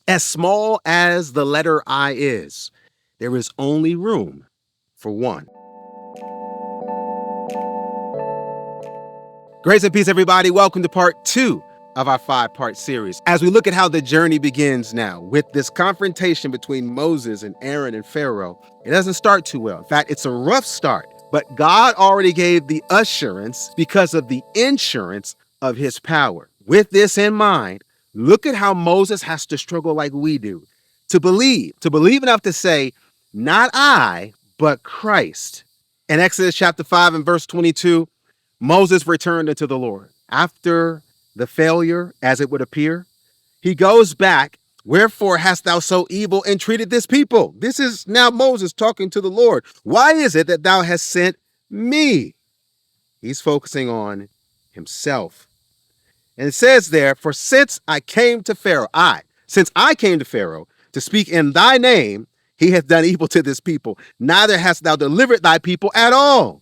As small as the letter I is, there is only room for one. Grace and peace, everybody. Welcome to part 2 of our 5-part series. As we look at how the journey begins now with this confrontation between Moses and Aaron and Pharaoh, it doesn't start too well. In fact, it's a rough start, but God already gave the assurance because of the insurance of his power. With this in mind, look at how Moses has to struggle like we do to believe enough to say, not I, but Christ. In Exodus chapter 5 and verse 22, Moses returned unto the Lord. After the failure, as it would appear, he goes back. Wherefore hast thou so evil entreated this people? This is now Moses talking to the Lord. Why is it that thou hast sent me? He's focusing on himself. And it says there, for since I came to Pharaoh to speak in thy name, he hath done evil to this people. Neither hast thou delivered thy people at all.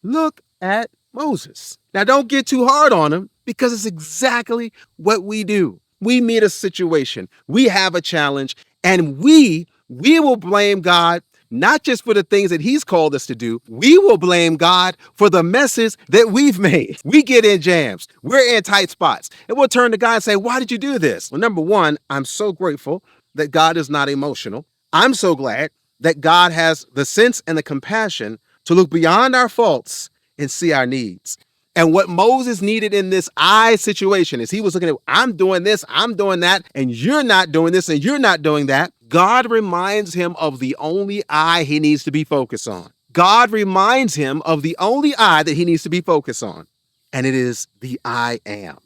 Look at Moses. Now, don't get too hard on him because it's exactly what we do. We meet a situation, we have a challenge, and we will blame God, not just for the things that he's called us to do. We will blame God for the messes that we've made. We get in jams. We're in tight spots. And we'll turn to God and say, why did you do this? Well, number one, I'm so grateful that God is not emotional. I'm so glad that God has the sense and the compassion to look beyond our faults and see our needs. And what Moses needed in this I situation is he was looking at, I'm doing this, I'm doing that, and you're not doing this, and you're not doing that. God reminds him of the only I he needs to be focused on. God reminds him of the only I that he needs to be focused on. And it is the I am.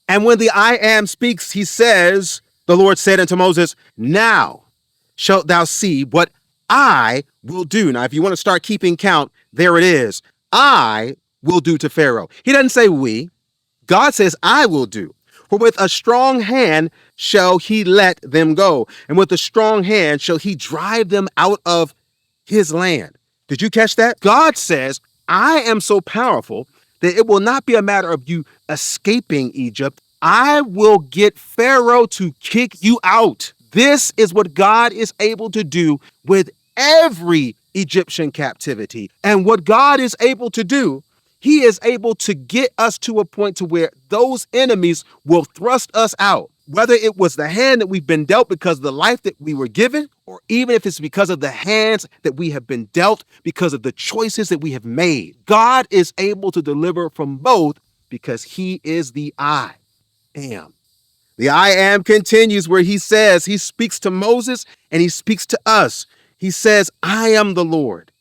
And when the I am speaks, he says, the Lord said unto Moses, now shalt thou see what I will do. Now, if you want to start keeping count, there it is. I will do to Pharaoh. He doesn't say we. God says, I will do. For with a strong hand shall he let them go. And with a strong hand shall he drive them out of his land. Did you catch that? God says, I am so powerful that it will not be a matter of you escaping Egypt. I will get Pharaoh to kick you out. This is what God is able to do with every Egyptian captivity. And what God is able to do, he is able to get us to a point to where those enemies will thrust us out. Whether it was the hand that we've been dealt because of the life that we were given, or even if it's because of the hands that we have been dealt because of the choices that we have made. God is able to deliver from both because he is the I am. The I am continues where he says, he speaks to Moses and he speaks to us. He says, I am the Lord.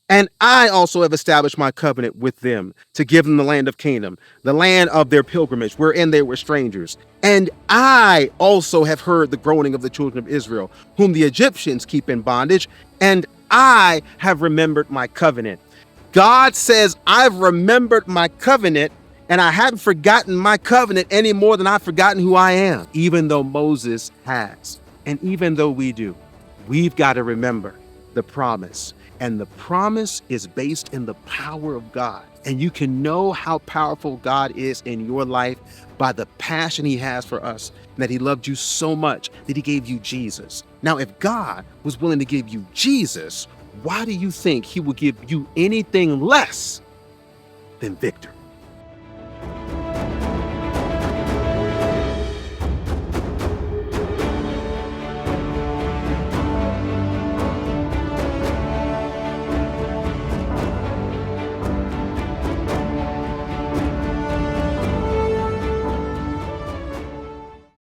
And I also have established my covenant with them to give them the land of Canaan, the land of their pilgrimage, wherein they were strangers. And I also have heard the groaning of the children of Israel, whom the Egyptians keep in bondage. And I have remembered my covenant. God says, I've remembered my covenant, and I haven't forgotten my covenant any more than I've forgotten who I am, even though Moses has. And even though we do, we've got to remember the promise. And the promise is based in the power of God. And you can know how powerful God is in your life by the passion he has for us, and that he loved you so much that he gave you Jesus. Now, if God was willing to give you Jesus, why do you think he would give you anything less than victory?